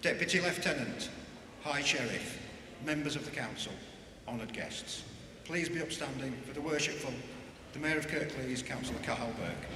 Deputy Lieutenant, High Sheriff, members of the Council, honoured guests. Please be upstanding for the worshipful, the Mayor of Kirklees, Councillor Cathal Burke.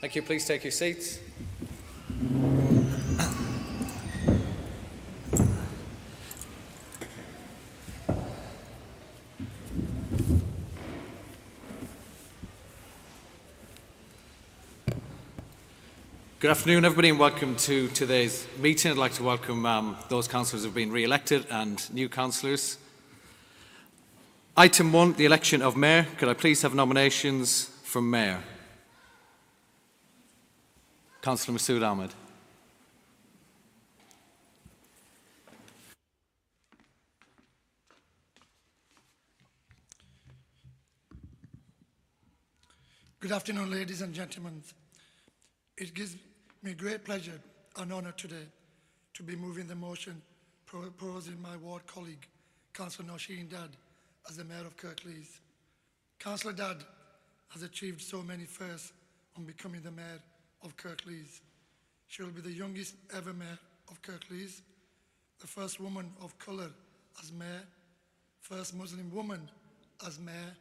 Thank you. Please take your seats. Good afternoon, everybody, and welcome to today's meeting. I'd like to welcome those councillors who have been re-elected and new councillors. Item 1, the election of Mayor. Could I please have nominations for Mayor? Councillor Masood Ahmed. Good afternoon, ladies and gentlemen. It gives me great pleasure and honour today to be moving the motion proposing my ward colleague, Councillor Nosheen Dad, as the Mayor of Kirklees. Councillor Dad has achieved so many firsts on becoming the Mayor of Kirklees. She will be the youngest ever Mayor of Kirklees, the first woman of colour as Mayor, first Muslim woman as Mayor,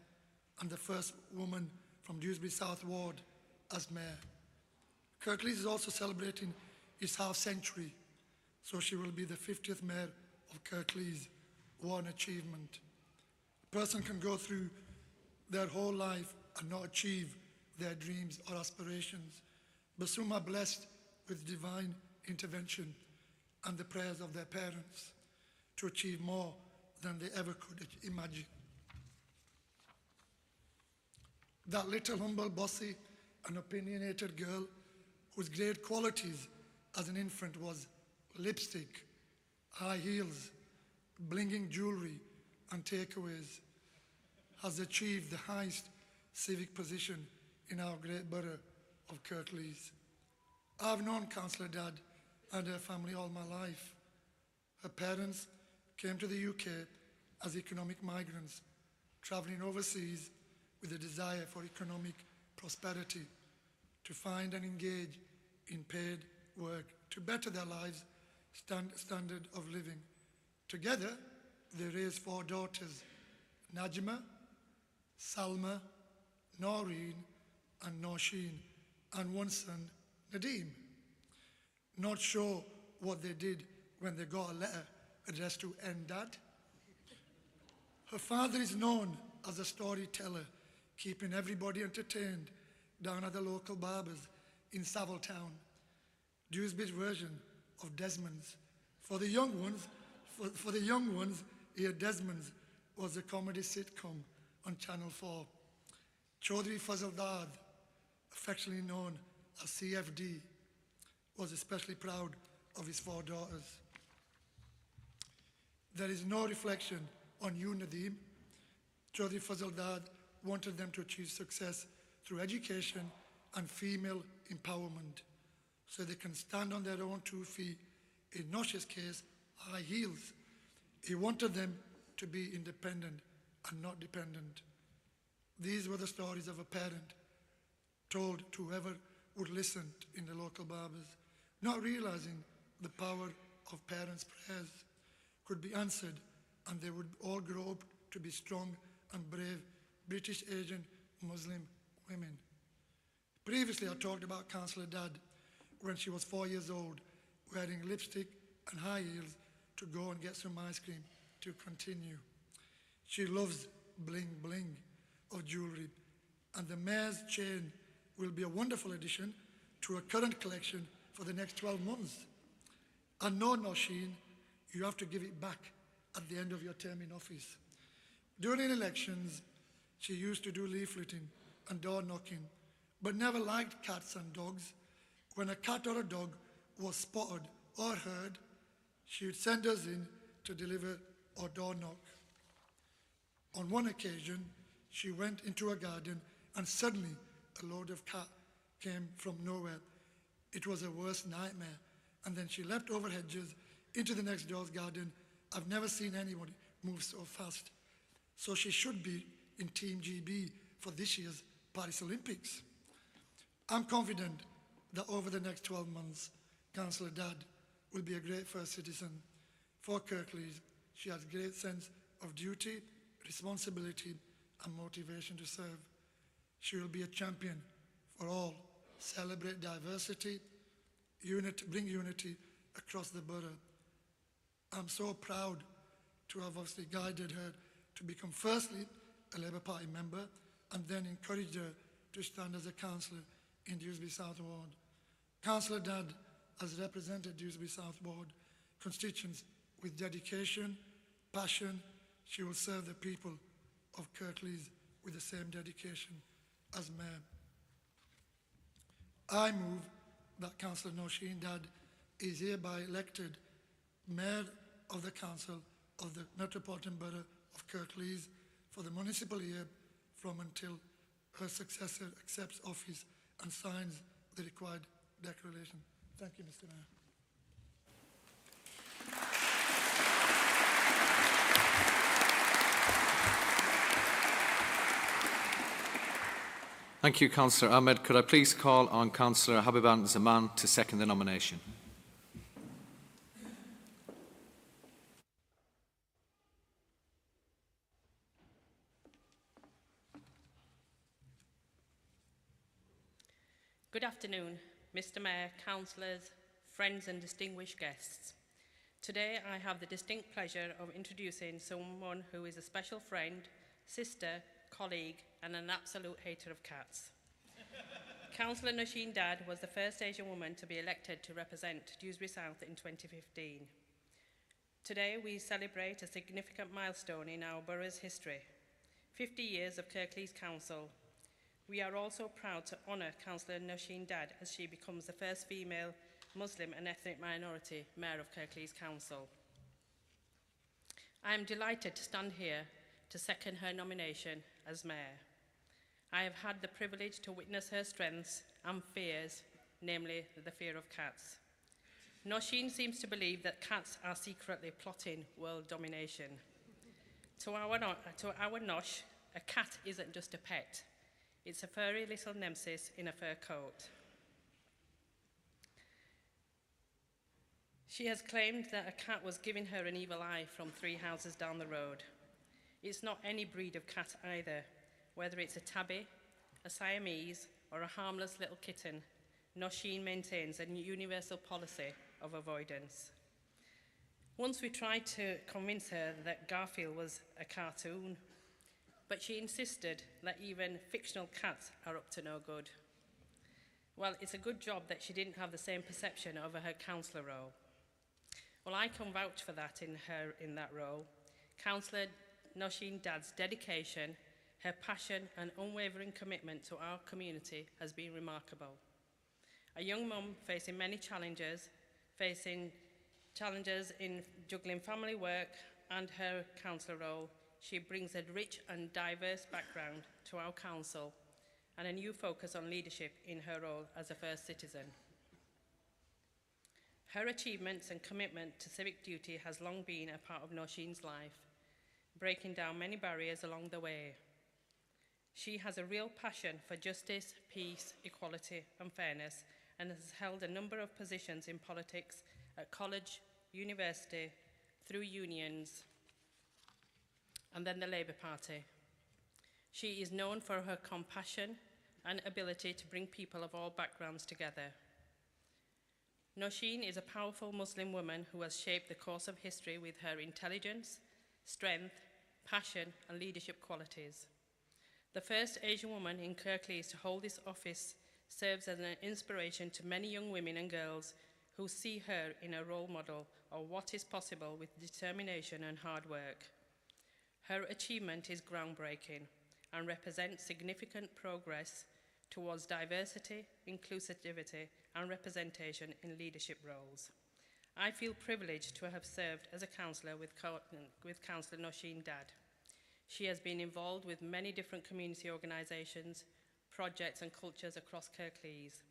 and the first woman from Dewsbury South Ward as Mayor. Kirklees is also celebrating its half century, so she will be the 50th Mayor of Kirklees. What an achievement. A person can go through their whole life and not achieve their dreams or aspirations, but some are blessed with divine intervention and the prayers of their parents to achieve more than they ever could imagine. That little humble, bossy and opinionated girl whose great qualities as an infant was lipstick, high heels, blinging jewellery and takeaways, has achieved the highest civic position in our great borough of Kirklees. I've known Councillor Dad and her family all my life. Her parents came to the UK as economic migrants, travelling overseas with a desire for economic prosperity, to find and engage in paid work to better their lives' standard of living. Together, they raised 4 daughters, Najma, Salma, Noreen, and Nosheen, and 1 son, Nadeem. Not sure what they did when they got a letter addressed to N Dad. Her father is known as a storyteller, keeping everybody entertained down at the local barbers in Savile Town. Dewsbury's version of Desmond's. For the young ones, here Desmond's was a comedy sitcom on Channel 4. Chaudhry Fazal Dad, affectionately known as CFD, was especially proud of his 4 daughters. There is no reflection on you, Nadeem. Chaudhry Fazal Dad wanted them to achieve success through education and female empowerment, so they can stand on their own 2 feet, in Nosh's case, high heels. He wanted them to be independent and not dependent. These were the stories of a parent told to whoever would listen in the local barbers, not realizing the power of parents' prayers could be answered, and they would all grow up to be strong and brave British Asian Muslim women. Previously, I talked about Councillor Dad when she was 4 years old, wearing lipstick and high heels to go and get some ice cream to continue. She loves bling bling of jewellery, and the mayor's chain will be a wonderful addition to our current collection for the next 12 months. And no, Nosheen, you have to give it back at the end of your term in office. During elections, she used to do leafleting and door knocking, but never liked cats and dogs. When a cat or a dog was spotted or heard, she would send us in to deliver or door knock. On one occasion, she went into a garden and suddenly a load of cat came from nowhere. It was her worst nightmare. And then she leapt over hedges into the next door's garden. I've never seen anybody move so fast. So she should be in Team GB for this year's Paris Olympics. I'm confident that over the next 12 months, Councillor Dadd will be a great first citizen for Kirklees. She has a great sense of duty, responsibility, and motivation to serve. She will be a champion for all, celebrate diversity, bring unity across the borough. I'm so proud to have obviously guided her to become firstly a Labour Party member and then encouraged her to stand as a councillor in Dewsbury South Ward. Councillor Dadd has represented Dewsbury South Ward constituents with dedication, passion. She will serve the people of Kirklees with the same dedication as Mayor. I move that Councillor Nosheen Dadd is hereby elected Mayor of the Council of the Metropolitan Borough of Kirklees for the municipal year from until her successor accepts office and signs the required declaration. Thank you, Mr. Mayor. Thank you, Councillor Ahmed. Could I please call on Councillor Habiban Zaman to second the nomination? Good afternoon, Mr. Mayor, councillors, friends and distinguished guests. Today I have the distinct pleasure of introducing someone who is a special friend, sister, colleague and an absolute hater of cats. Councillor Nosheen Dadd was the first Asian woman to be elected to represent Dewsbury South in 2015. Today we celebrate a significant milestone in our borough's history, 50 years of Kirklees Council. We are also proud to honour Councillor Nosheen Dadd as she becomes the first female Muslim and ethnic minority Mayor of Kirklees Council. I am delighted to stand here to second her nomination as Mayor. I have had the privilege to witness her strengths and fears, namely the fear of cats. Nosheen seems to believe that cats are secretly plotting world domination. To our Nosh, a cat isn't just a pet. It's a furry little nemesis in a fur coat. She has claimed that a cat was giving her an evil eye from 3 houses down the road. It's not any breed of cat either, whether it's a tabby, a Siamese, or a harmless little kitten. Nosheen maintains a universal policy of avoidance. Once we tried to convince her that Garfield was a cartoon, but she insisted that even fictional cats are up to no good. Well, it's a good job that she didn't have the same perception over her councillor role. Well, I can vouch for that in that role. Councillor Nosheen Dadd's dedication, her passion and unwavering commitment to our community has been remarkable. A young mum facing many challenges, in juggling family work and her councillor role, she brings a rich and diverse background to our council and a new focus on leadership in her role as a first citizen. Her achievements and commitment to civic duty has long been a part of Nosheen's life, breaking down many barriers along the way. She has a real passion for justice, peace, equality and fairness and has held a number of positions in politics at college, university, through unions and then the Labour Party. She is known for her compassion and ability to bring people of all backgrounds together. Nosheen is a powerful Muslim woman who has shaped the course of history with her intelligence, strength, passion, and leadership qualities. The first Asian woman in Kirklees to hold this office serves as an inspiration to many young women and girls who see her in a role model of what is possible with determination and hard work. Her achievement is groundbreaking and represents significant progress towards diversity, inclusivity, and representation in leadership roles. I feel privileged to have served as a councillor with Councillor Nosheen Dad. She has been involved with many different community organisations, projects and cultures across Kirklees.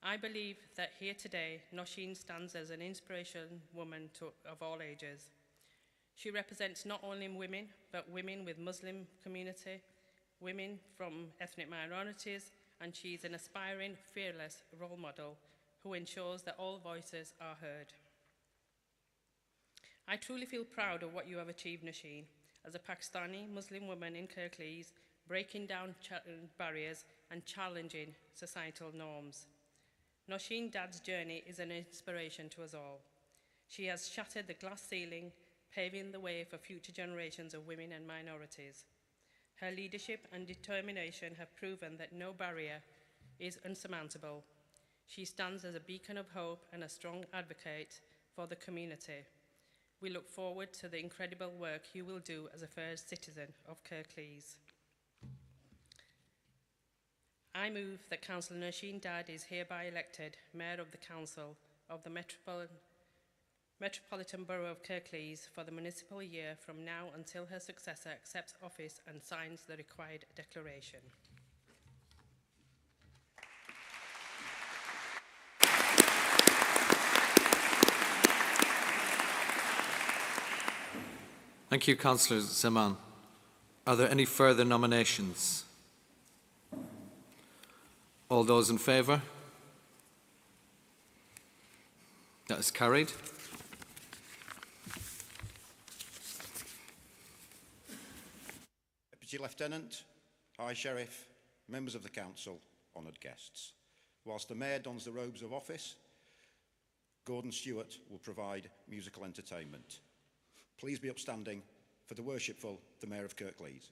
I believe that here today, Nosheen stands as an inspiration woman of all ages. She represents not only women, but women with Muslim community, women from ethnic minorities, and she's an aspiring, fearless role model who ensures that all voices are heard. I truly feel proud of what you have achieved, Nosheen, as a Pakistani Muslim woman in Kirklees, breaking down barriers and challenging societal norms. Nosheen Dad's journey is an inspiration to us all. She has shattered the glass ceiling, paving the way for future generations of women and minorities. Her leadership and determination have proven that no barrier is insurmountable. She stands as a beacon of hope and a strong advocate for the community. We look forward to the incredible work you will do as a first citizen of Kirklees. I move that Councillor Nosheen Dad is hereby elected Mayor of the Council of the Metropolitan Borough of Kirklees for the municipal year from now until her successor accepts office and signs the required declaration. Thank you, Councillor Zaman. Are there any further nominations? All those in favour? That is carried. Deputy Lieutenant, High Sheriff, members of the Council, honoured guests. Whilst the Mayor dons the robes of office, Gordon Stewart will provide musical entertainment. Please be upstanding for the worshipful, the Mayor of Kirklees.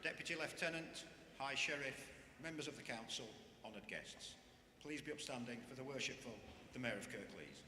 Deputy Lieutenant, High Sheriff, members of the Council, honoured guests. Please be upstanding for the worshipful, the Mayor of Kirklees.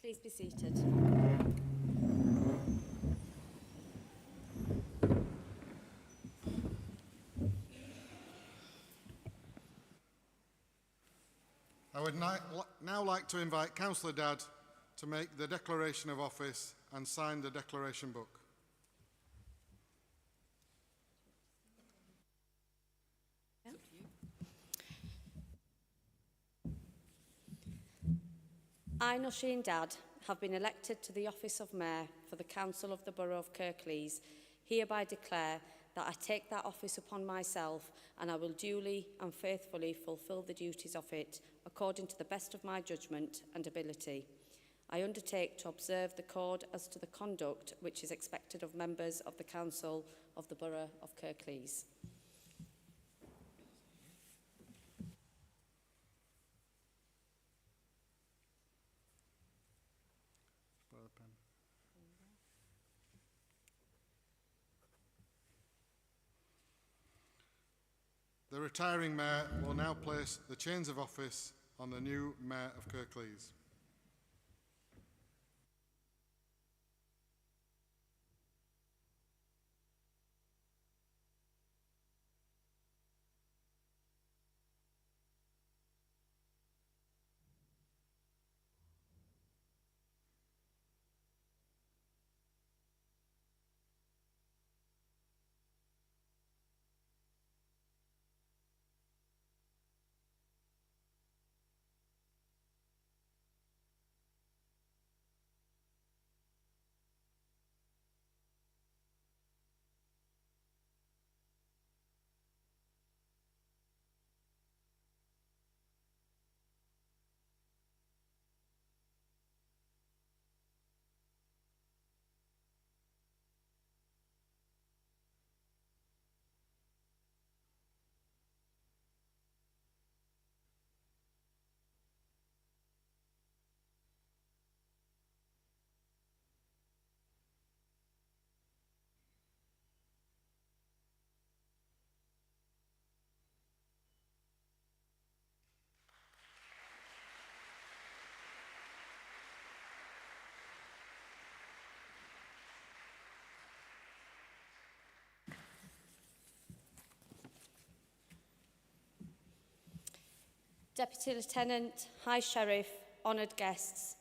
Please be seated. I would now like to invite Councillor Dadd to make the declaration of office and sign the declaration book. I, Nosheen Dadd, have been elected to the office of Mayor for the Council of the Borough of Kirklees, hereby declare that I take that office upon myself and I will duly and faithfully fulfil the duties of it according to the best of my judgment and ability. I undertake to observe the code as to the conduct which is expected of members of the Council of the Borough of Kirklees. The retiring Mayor will now place the chains of office on the new Mayor of Kirklees. Deputy Lieutenant, High Sheriff, honoured guests,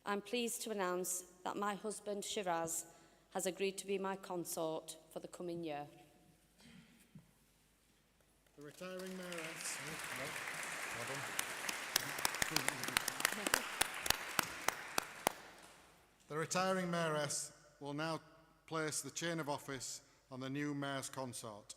I'm pleased to announce that my husband Shiraz has agreed to be my consort for the coming year. The retiring Mayoress. The retiring Mayoress will now place the chain of office on the new Mayor's consort.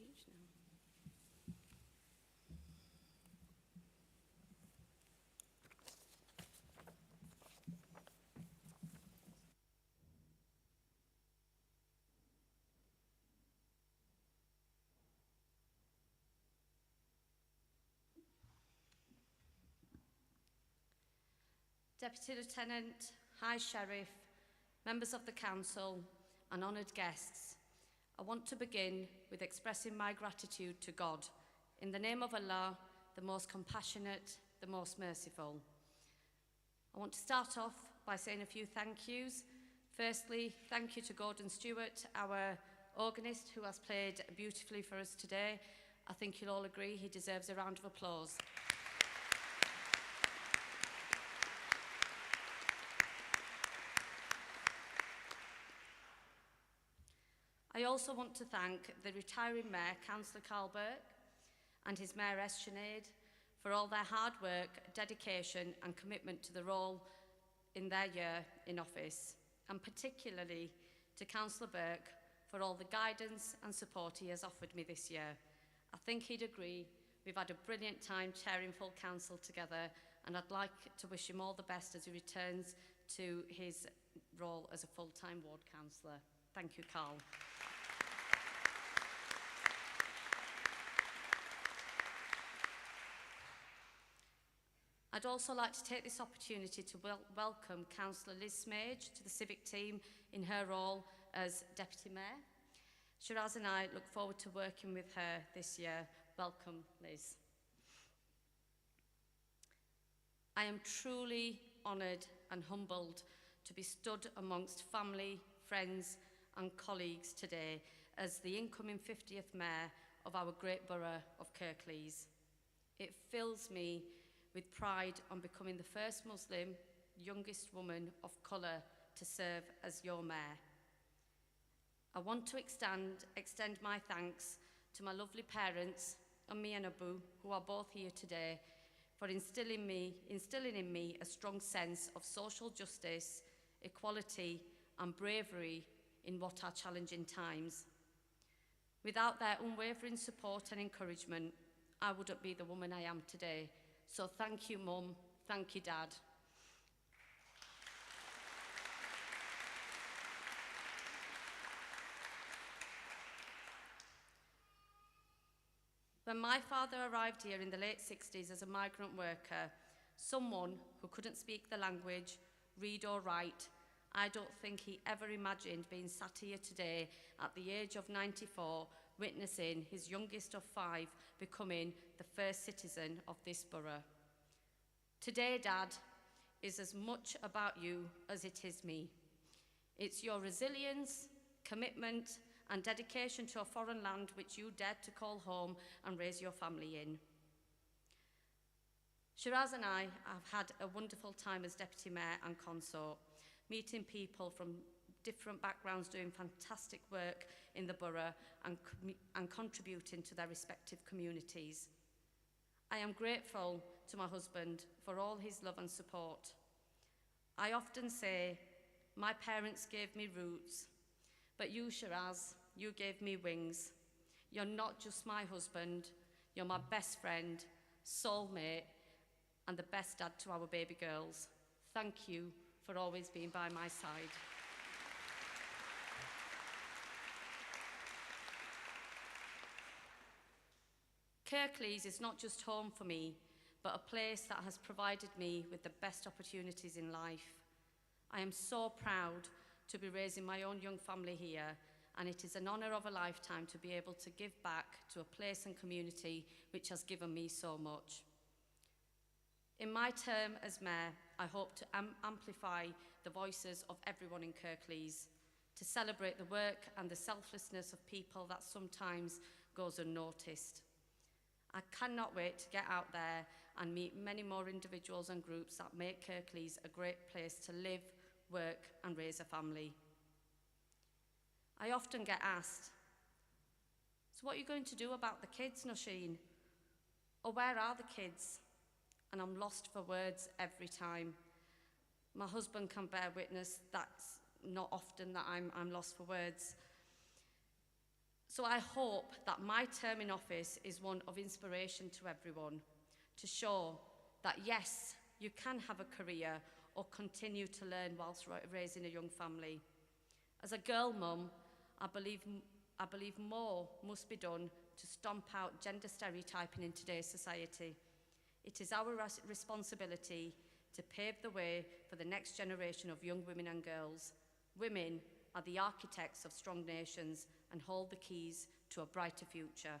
speech now. Deputy Lieutenant, High Sheriff, members of the Council and honoured guests, I want to begin with expressing my gratitude to God, in the name of Allah, the most compassionate, the most merciful. I want to start off by saying a few thank yous. Firstly, thank you to Gordon Stewart, our organist, who has played beautifully for us today. I think you'll all agree he deserves a round of applause. I also want to thank the retiring Mayor, Councillor Carl Burke, and his Mayoress Sinead, for all their hard work, dedication and commitment to the role in their year in office, and particularly to Councillor Burke for all the guidance and support he has offered me this year. I think he'd agree we've had a brilliant time chairing full council together, and I'd like to wish him all the best as he returns to his role as a full-time ward councillor. Thank you, Carl. I'd also like to take this opportunity to welcome Councillor Liz Smage to the Civic team in her role as Deputy Mayor. Shiraz and I look forward to working with her this year. Welcome, Liz. I am truly honoured and humbled to be stood amongst family, friends and colleagues today as the incoming 50th Mayor of our great borough of Kirklees. It fills me with pride on becoming the first Muslim, youngest woman of colour to serve as your Mayor. I want to extend my thanks to my lovely parents, Ummi and Abu, who are both here today, for instilling in me a strong sense of social justice, equality and bravery in what are challenging times. Without their unwavering support and encouragement, I wouldn't be the woman I am today. So thank you, Mum. Thank you, Dad. When my father arrived here in the late 60s as a migrant worker, someone who couldn't speak the language, read or write, I don't think he ever imagined being sat here today at the age of 94, witnessing his youngest of 5 becoming the first citizen of this borough. Today, Dad, is as much about you as it is me. It's your resilience, commitment and dedication to a foreign land which you dared to call home and raise your family in. Shiraz and I have had a wonderful time as Deputy Mayor and Consort, meeting people from different backgrounds doing fantastic work in the borough and contributing to their respective communities. I am grateful to my husband for all his love and support. I often say, my parents gave me roots, but you, Shiraz, you gave me wings. You're not just my husband, you're my best friend, soulmate, and the best dad to our baby girls. Thank you for always being by my side. Kirklees is not just home for me, but a place that has provided me with the best opportunities in life. I am so proud to be raising my own young family here, and it is an honour of a lifetime to be able to give back to a place and community which has given me so much. In my term as Mayor, I hope to amplify the voices of everyone in Kirklees, to celebrate the work and the selflessness of people that sometimes goes unnoticed. I cannot wait to get out there and meet many more individuals and groups that make Kirklees a great place to live, work and raise a family. I often get asked, so what are you going to do about the kids, Nosheen? Or where are the kids? And I'm lost for words every time. My husband can bear witness that's not often that I'm lost for words. So I hope that my term in office is one of inspiration to everyone, to show that yes, you can have a career or continue to learn whilst raising a young family. As a girl mum, I believe more must be done to stomp out gender stereotyping in today's society. It is our responsibility to pave the way for the next generation of young women and girls. Women are the architects of strong nations and hold the keys to a brighter future.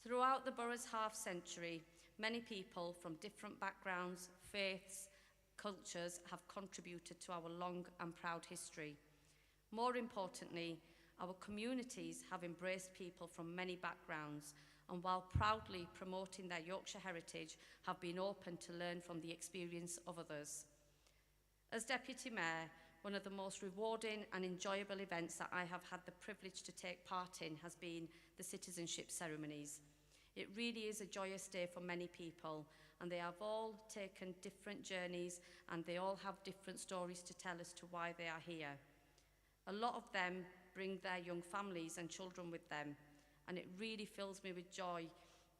Throughout the borough's half-century, many people from different backgrounds, faiths, cultures have contributed to our long and proud history. More importantly, our communities have embraced people from many backgrounds, and while proudly promoting their Yorkshire heritage, have been open to learn from the experience of others. As Deputy Mayor, one of the most rewarding and enjoyable events that I have had the privilege to take part in has been the citizenship ceremonies. It really is a joyous day for many people, and they have all taken different journeys and they all have different stories to tell as to why they are here. A lot of them bring their young families and children with them, and it really fills me with joy,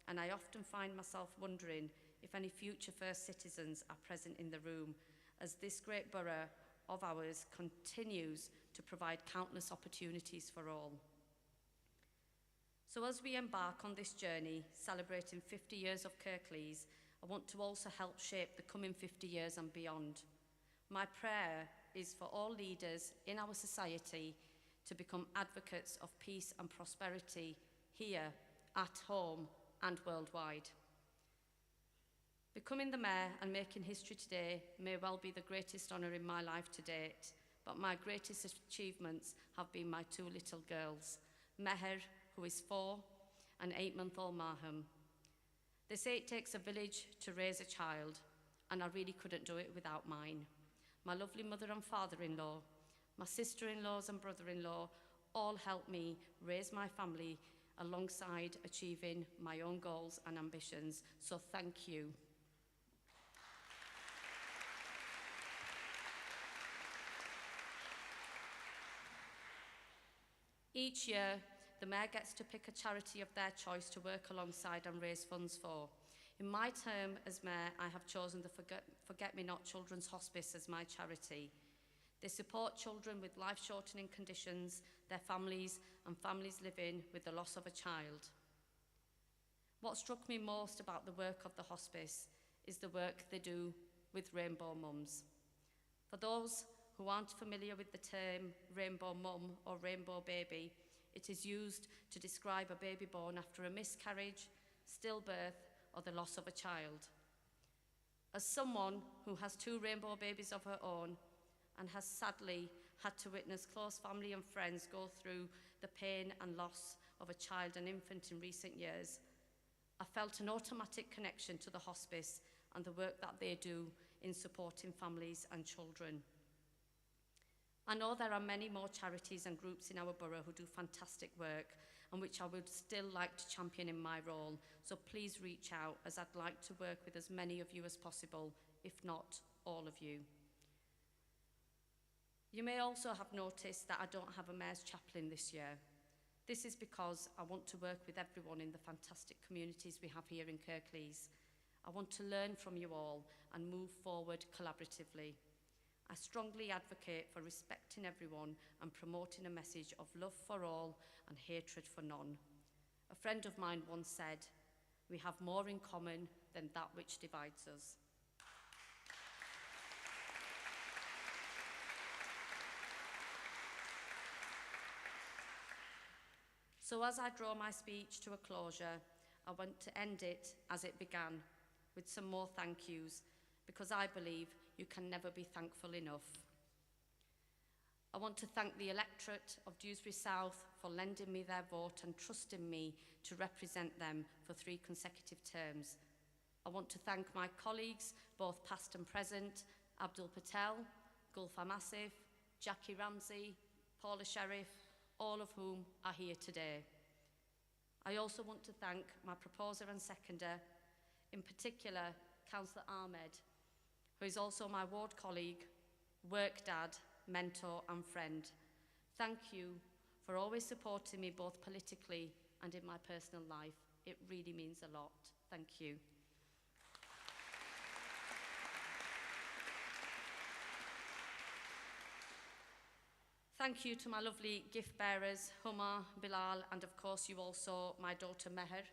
and I often find myself wondering if any future first citizens are present in the room, as this great borough of ours continues to provide countless opportunities for all. So as we embark on this journey, celebrating 50 years of Kirklees, I want to also help shape the coming 50 years and beyond. My prayer is for all leaders in our society to become advocates of peace and prosperity here, at home, and worldwide. Becoming the mayor and making history today may well be the greatest honour in my life to date, but my greatest achievements have been my two little girls, Meher, who is 4, and 8-month-old Maham. They say it takes a village to raise a child, and I really couldn't do it without mine. My lovely mother and father-in-law, my sister-in-laws and brother-in-law all helped me raise my family alongside achieving my own goals and ambitions, so thank you. Each year, the Mayor gets to pick a charity of their choice to work alongside and raise funds for. In my term as Mayor, I have chosen the Forget-Me-Not Children's Hospice as my charity. They support children with life-shortening conditions, their families, and families living with the loss of a child. What struck me most about the work of the hospice is the work they do with Rainbow Mums. For those who aren't familiar with the term Rainbow Mum or Rainbow Baby, it is used to describe a baby born after a miscarriage, stillbirth, or the loss of a child. As someone who has 2 rainbow babies of her own and has sadly had to witness close family and friends go through the pain and loss of a child and infant in recent years, I felt an automatic connection to the hospice and the work that they do in supporting families and children. I know there are many more charities and groups in our borough who do fantastic work and which I would still like to champion in my role, so please reach out, as I'd like to work with as many of you as possible, if not all of you. You may also have noticed that I don't have a Mayor's Chaplain this year. This is because I want to work with everyone in the fantastic communities we have here in Kirklees. I want to learn from you all and move forward collaboratively. I strongly advocate for respecting everyone and promoting a message of love for all and hatred for none. A friend of mine once said, "We have more in common than that which divides us." So as I draw my speech to a closure, I want to end it as it began, with some more thank yous, because I believe you can never be thankful enough. I want to thank the electorate of Dewsbury South for lending me their vote and trusting me to represent them for 3 consecutive terms. I want to thank my colleagues, both past and present, Abdul Patel, Gulfam Asif, Jackie Ramsey, Paula Sheriff, all of whom are here today. I also want to thank my proposer and seconder, in particular Councillor Ahmed, who is also my ward colleague, work dad, mentor and friend. Thank you for always supporting me both politically and in my personal life. It really means a lot. Thank you. Thank you to my lovely gift bearers, Huma, Bilal, and of course you also, my daughter Meher.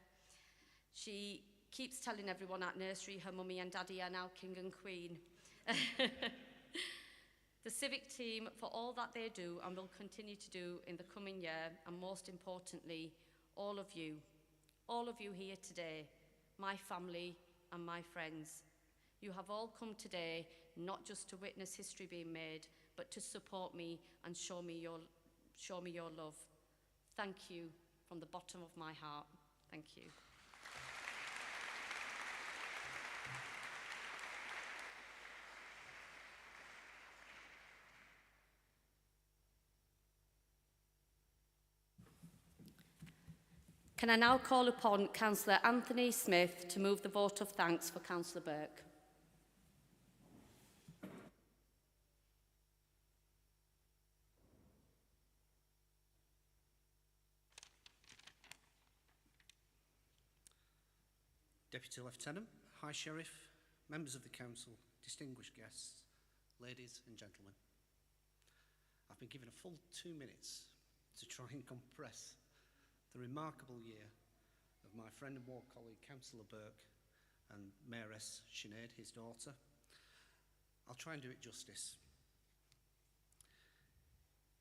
She keeps telling everyone at nursery her mummy and daddy are now king and queen. The civic team for all that they do and will continue to do in the coming year, and most importantly, all of you here today, my family and my friends. You have all come today not just to witness history being made, but to support me and show me your love. Thank you from the bottom of my heart. Thank you. Can I now call upon Councillor Anthony Smith to move the vote of thanks for Councillor Burke? Deputy Lieutenant, High Sheriff, members of the Council, distinguished guests, ladies and gentlemen. I've been given a full 2 minutes to try and compress the remarkable year of my friend and ward colleague, Councillor Burke, and Mayoress Sinead, his daughter. I'll try and do it justice.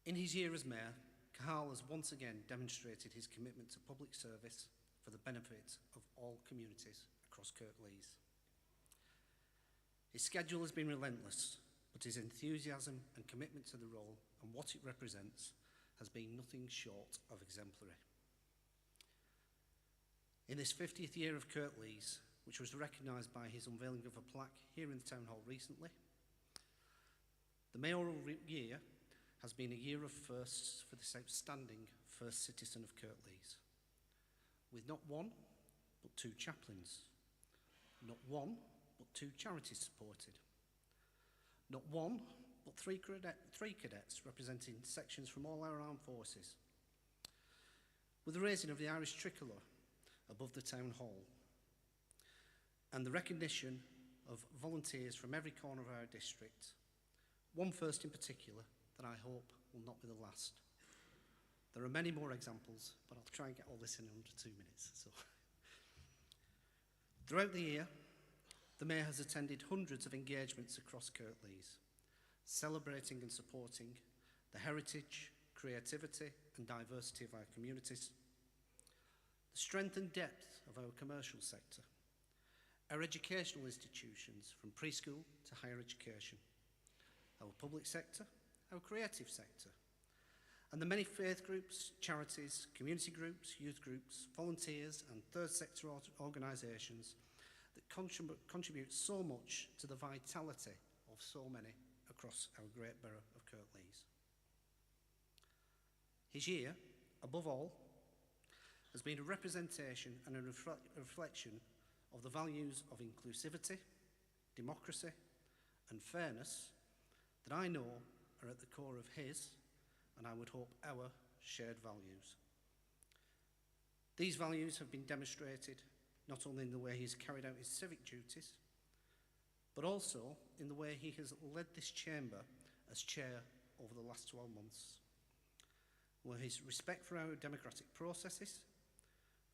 In his year as Mayor, Cahal has once again demonstrated his commitment to public service for the benefit of all communities across Kirklees. His schedule has been relentless, but his enthusiasm and commitment to the role and what it represents has been nothing short of exemplary. In this 50th year of Kirklees, which was recognised by his unveiling of a plaque here in the Town Hall recently, the mayoral year has been a year of firsts for this outstanding first citizen of Kirklees, with not one, but 2 chaplains, not one, but 2 charities supported, not one, but 3 cadets representing sections from all our armed forces, with the raising of the Irish tricolour above the Town Hall, and the recognition of volunteers from every corner of our district, one first in particular that I hope will not be the last. There are many more examples, but I'll try and get all this in under 2 minutes. So, throughout the year, the Mayor has attended hundreds of engagements across Kirklees, celebrating and supporting the heritage, creativity and diversity of our communities, the strength and depth of our commercial sector, our educational institutions from preschool to higher education, our public sector, our creative sector, and the many faith groups, charities, community groups, youth groups, volunteers and third sector organisations that contribute so much to the vitality of so many across our great borough of Kirklees. His year, above all, has been a representation and a reflection of the values of inclusivity, democracy and fairness that I know are at the core of his, and I would hope our, shared values. These values have been demonstrated not only in the way he has carried out his civic duties, but also in the way he has led this chamber as chair over the last 12 months, where his respect for our democratic processes,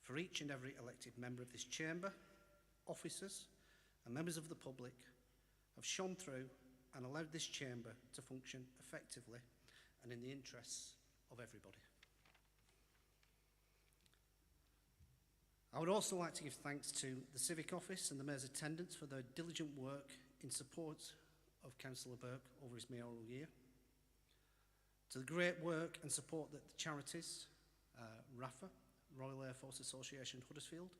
for each and every elected member of this chamber, officers and members of the public have shone through and allowed this chamber to function effectively and in the interests of everybody. I would also like to give thanks to the Civic Office and the Mayor's attendants for their diligent work in support of Councillor Burke over his mayoral year, to the great work and support that the charities, RAFA, Royal Air Force Association Huddersfield,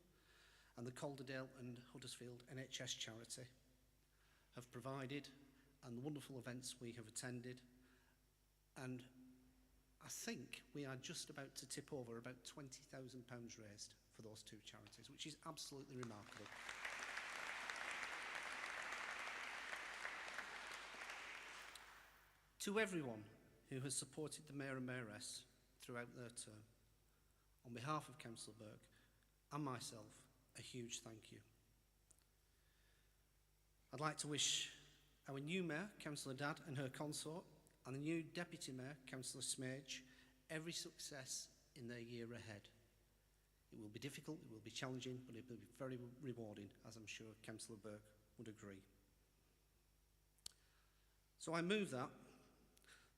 and the Calderdale and Huddersfield NHS charity have provided, and the wonderful events we have attended. And I think we are just about to tip over about £20,000 raised for those 2 charities, which is absolutely remarkable. To everyone who has supported the Mayor and Mayoress throughout their term, on behalf of Councillor Burke and myself, a huge thank you. I'd like to wish our new Mayor, Councillor Dadd and her consort, and the new Deputy Mayor, Councillor Smage, every success in their year ahead. It will be difficult, it will be challenging, but it will be very rewarding, as I'm sure Councillor Burke would agree. So I move that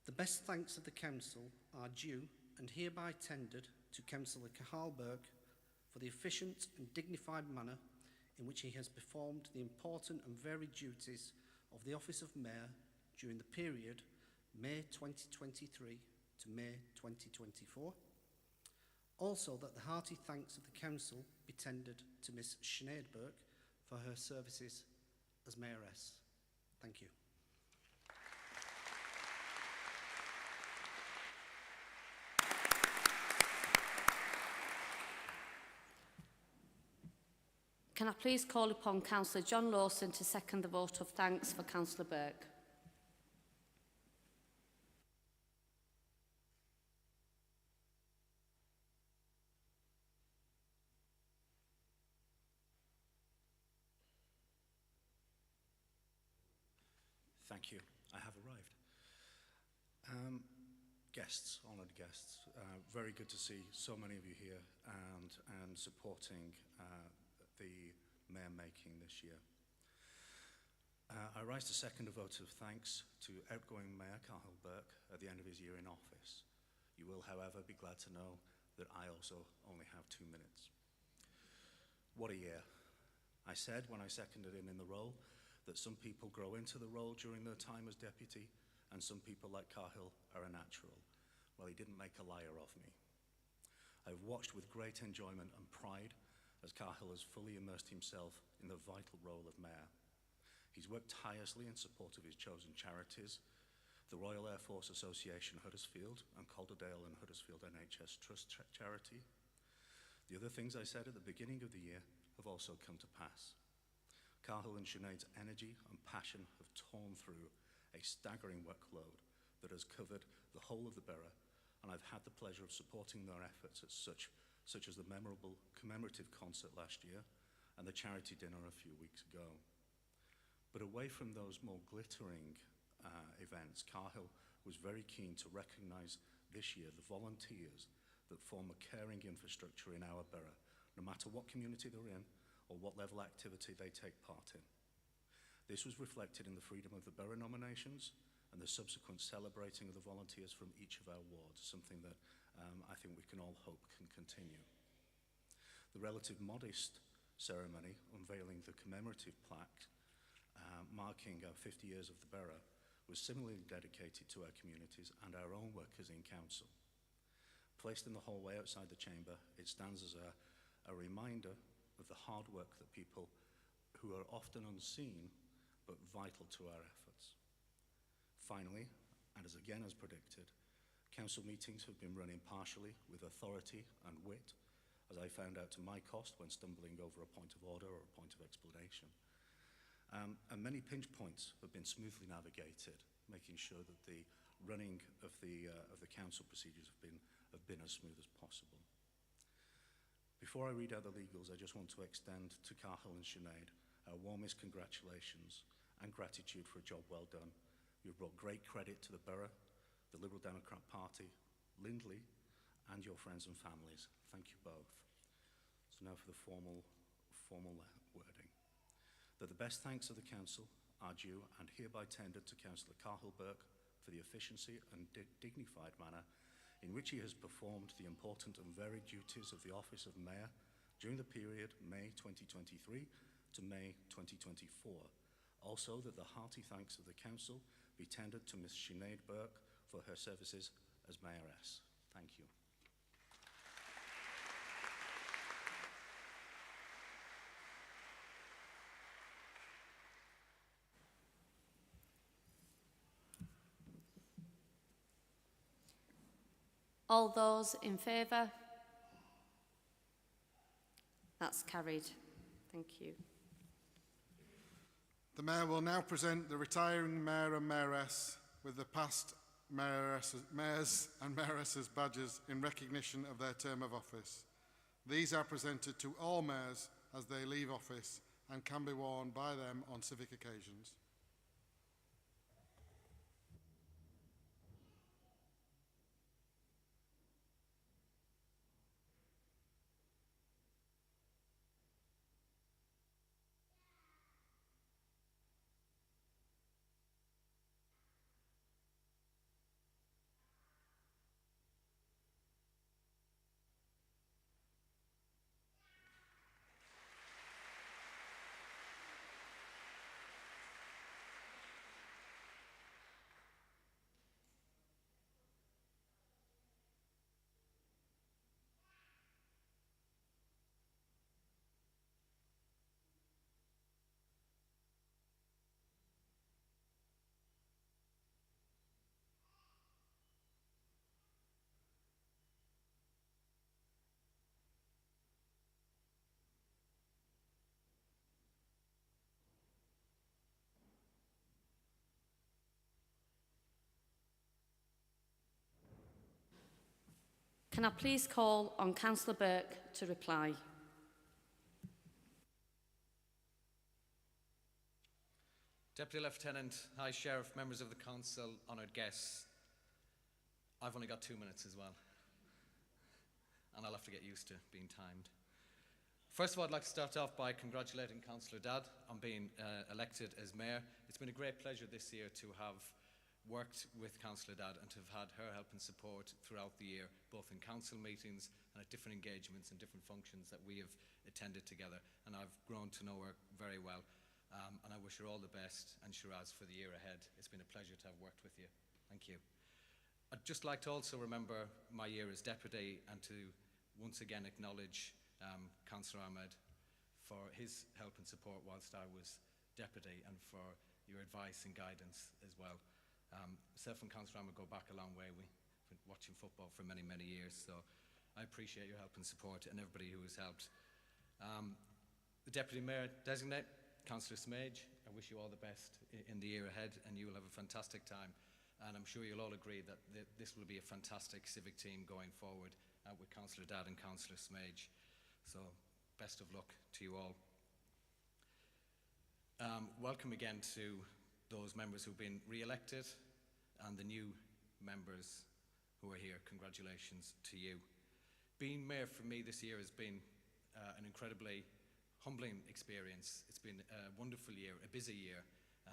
the best thanks of the Council are due and hereby tendered to Councillor Cathal Burke for the efficient and dignified manner in which he has performed the important and varied duties of the Office of Mayor during the period May 2023 to May 2024. Also that the hearty thanks of the Council be tendered to Miss Sinead Burke for her services as Mayoress. Thank you. Can I please call upon Councillor John Lawson to second the vote of thanks for Councillor Burke? Thank you. I have arrived. Guests, honoured guests, very good to see so many of you here and supporting the mayor making this year. I rise to second a vote of thanks to outgoing Mayor Cathal Burke at the end of his year in office. You will, however, be glad to know that I also only have 2 minutes. What a year. I said when I seconded him in the role that some people grow into the role during their time as deputy and some people like Cathal are a natural. Well, he didn't make a liar of me. I've watched with great enjoyment and pride as Cathal has fully immersed himself in the vital role of mayor. He's worked tirelessly in support of his chosen charities, the Royal Air Force Association Huddersfield and Calderdale and Huddersfield NHS Trust charity. The other things I said at the beginning of the year have also come to pass. Cathal and Sinead's energy and passion have torn through a staggering workload that has covered the whole of the borough, and I've had the pleasure of supporting their efforts at such as the memorable commemorative concert last year and the charity dinner a few weeks ago. But away from those more glittering events, Cathal was very keen to recognise this year the volunteers that form a caring infrastructure in our borough, no matter what community they're in or what level activity they take part in. This was reflected in the Freedom of the Borough nominations and the subsequent celebrating of the volunteers from each of our wards, something that I think we can all hope can continue. The relative modest ceremony unveiling the commemorative plaque marking our 50 years of the borough was similarly dedicated to our communities and our own workers in council. Placed in the hallway outside the chamber, it stands as a reminder of the hard work that people who are often unseen but vital to our efforts. Finally, and as again as predicted, council meetings have been run impartially with authority and wit, as I found out to my cost when stumbling over a point of order or a point of explanation. And many pinch points have been smoothly navigated, making sure that the running of the council procedures have been as smooth as possible. Before I read out the legals, I just want to extend to Cathal and Sinead our warmest congratulations and gratitude for a job well done. You've brought great credit to the borough, the Liberal Democrat Party, Lindley, and your friends and families. Thank you both. So now for the formal wording. That the best thanks of the council are due and hereby tendered to Councillor Cathal Burke for the efficiency and dignified manner in which he has performed the important and varied duties of the office of Mayor during the period May 2023 to May 2024. Also that the hearty thanks of the council be tendered to Miss Sinead Burke for her services as Mayoress. Thank you. All those in favour? That's carried. Thank you. The Mayor will now present the retiring Mayor and Mayoress with with the past mayors and mayoresses badges in recognition of their term of office. These are presented to all mayors as they leave office and can be worn by them on civic occasions. Can I please call on Councillor Burke to reply? Deputy Lieutenant, High Sheriff, members of the Council, honoured guests. I've only got 2 minutes as well, and I'll have to get used to being timed. First of all, I'd like to start off by congratulating Councillor Dadd on being elected as Mayor. It's been a great pleasure this year to have worked with Councillor Dadd and to have had her help and support throughout the year, both in council meetings and at different engagements and different functions that we have attended together. And I've grown to know her very well. And I wish her all the best, and Shiraz, for the year ahead. It's been a pleasure to have worked with you. Thank you. I'd just like to also remember my year as Deputy and to once again acknowledge Councillor Ahmed for his help and support whilst I was Deputy, and for your advice and guidance as well. Myself and Councillor Ahmed go back a long way. We've been watching football for many, many years, so I appreciate your help and support and everybody who has helped. The Deputy Mayor Designate, Councillor Smage, I wish you all the best in the year ahead, and you will have a fantastic time. And I'm sure you'll all agree that this will be a fantastic civic team going forward with Councillor Dadd and Councillor Smage. So best of luck to you all. Welcome again to those members who've been re-elected and the new members who are here. Congratulations to you. Being Mayor for me this year has been an incredibly humbling experience. It's been a wonderful year, a busy year,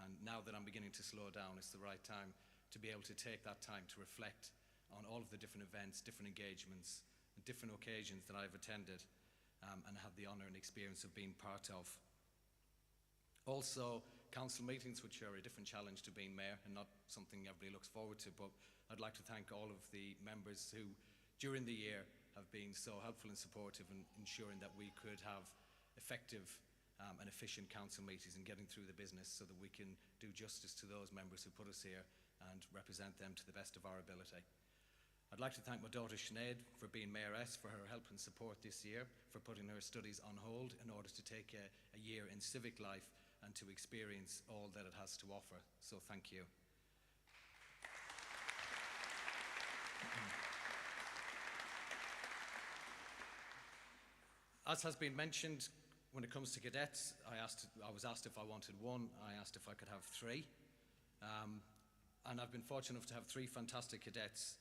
and now that I'm beginning to slow down, it's the right time to be able to take that time to reflect on all of the different events, different engagements, and different occasions that I've attended and had the honour and experience of being part of. Also, council meetings, which are a different challenge to being Mayor and not something everybody looks forward to, but I'd like to thank all of the members who, during the year, have been so helpful and supportive in ensuring that we could have effective and efficient council meetings and getting through the business so that we can do justice to those members who put us here and represent them to the best of our ability. I'd like to thank my daughter Sinead for being Mayoress, for her help and support this year, for putting her studies on hold in order to take a year in civic life and to experience all that it has to offer. So thank you. As has been mentioned, when it comes to cadets, I was asked if I wanted one. I asked if I could have three. And I've been fortunate enough to have three fantastic cadets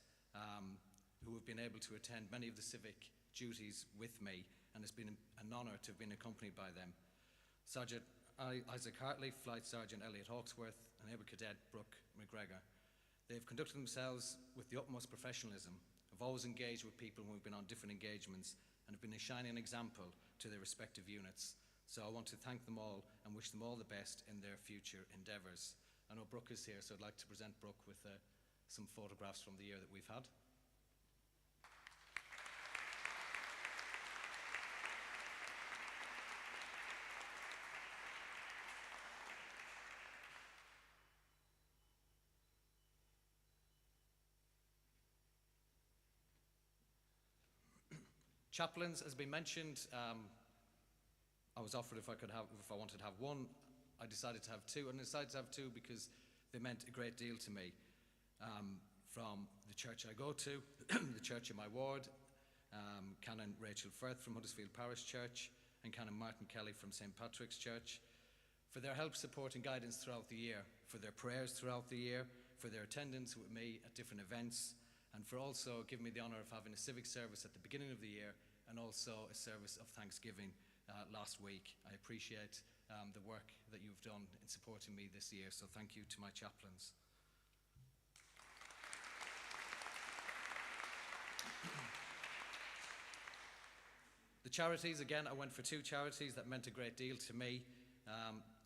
who have been able to attend many of the civic duties with me, and it's been an honour to have been accompanied by them. Sergeant Isaac Hartley, Flight Sergeant Elliot Hawksworth, and Able Cadet Brooke McGregor. They have conducted themselves with the utmost professionalism, have always engaged with people when we've been on different engagements, and have been a shining example to their respective units. So I want to thank them all and wish them all the best in their future endeavours. I know Brooke is here, so I'd like to present Brooke with some photographs from the year that we've had. Chaplains, as been mentioned, I was offered if I wanted to have one. I decided to have two, and I decided to have two because they meant a great deal to me. from the church I go to, the church in my ward, Canon Rachel Firth from Huddersfield Parish Church, and Canon Martin Kelly from St Patrick's Church, for their help, support and guidance throughout the year, for their prayers throughout the year, for their attendance with me at different events, and for also giving me the honour of having a civic service at the beginning of the year and also a service of Thanksgiving last week. I appreciate the work that you've done in supporting me this year, so thank you to my chaplains. The charities, again, I went for 2 charities that meant a great deal to me.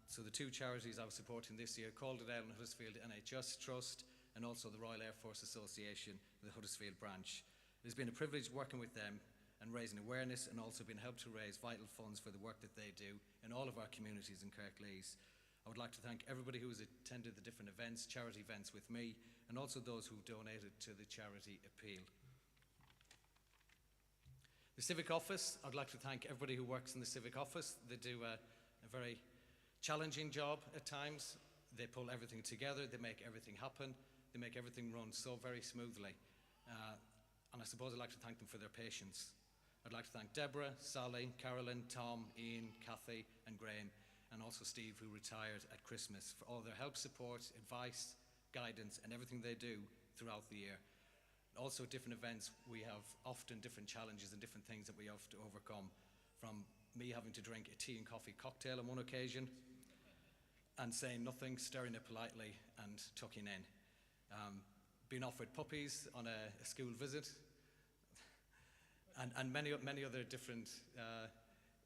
So the 2 charities I was supporting this year, Calderdale and Huddersfield NHS Trust, and also the Royal Air Force Association, the Huddersfield branch. It has been a privilege working with them and raising awareness, and also been helped to raise vital funds for the work that they do in all of our communities in Kirklees. I would like to thank everybody who has attended the different events, charity events with me, and also those who've donated to the charity appeal. The Civic Office, I'd like to thank everybody who works in the Civic Office. They do a very challenging job at times. They pull everything together, they make everything happen, they make everything run so very smoothly. And I suppose I'd like to thank them for their patience. I'd like to thank Deborah, Sally, Carolyn, Tom, Ian, Kathy and Graham, and also Steve, who retired at Christmas, for all their help, support, advice, guidance and everything they do throughout the year. Also at different events we have often different challenges and different things that we have to overcome, from me having to drink a tea and coffee cocktail on one occasion and saying nothing, stirring it politely and tucking in. Being offered puppies on a school visit, and many other different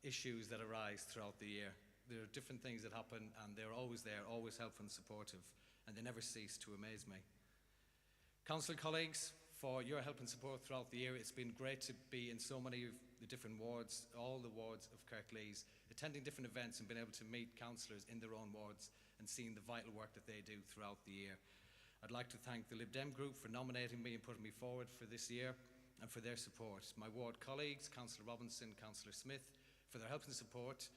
issues that arise throughout the year. There are different things that happen, and they're always there, always helpful and supportive, and they never cease to amaze me. Council colleagues, for your help and support throughout the year. It's been great to be in so many of the different wards, all the wards of Kirklees, attending different events and being able to meet councillors in their own wards and seeing the vital work that they do throughout the year. I'd like to thank the Lib Dem group for nominating me and putting me forward for this year, and for their support. My ward colleagues, Councillor Robinson, Councillor Smith, for their help and support.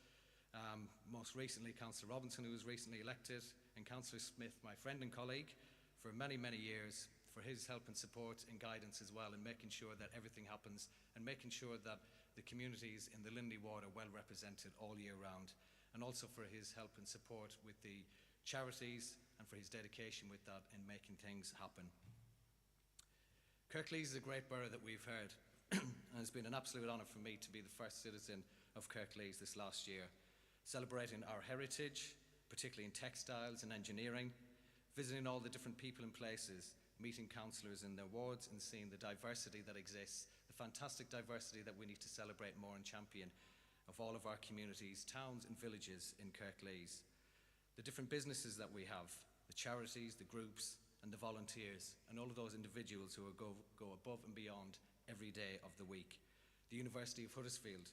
Most recently, Councillor Robinson, who was recently elected, and Councillor Smith, my friend and colleague, for many, many years, for his help and support and guidance as well, in making sure that everything happens and making sure that the communities in the Linley ward are well represented all year round, and also for his help and support with the charities and for his dedication with that in making things happen. Kirklees is a great borough that we've heard, and it's been an absolute honour for me to be the first citizen of Kirklees this last year, celebrating our heritage, particularly in textiles and engineering, visiting all the different people and places, meeting councillors in their wards and seeing the diversity that exists, the fantastic diversity that we need to celebrate more and champion of all of our communities, towns and villages in Kirklees. The different businesses that we have, the charities, the groups and the volunteers, and all of those individuals who go above and beyond every day of the week. The University of Huddersfield,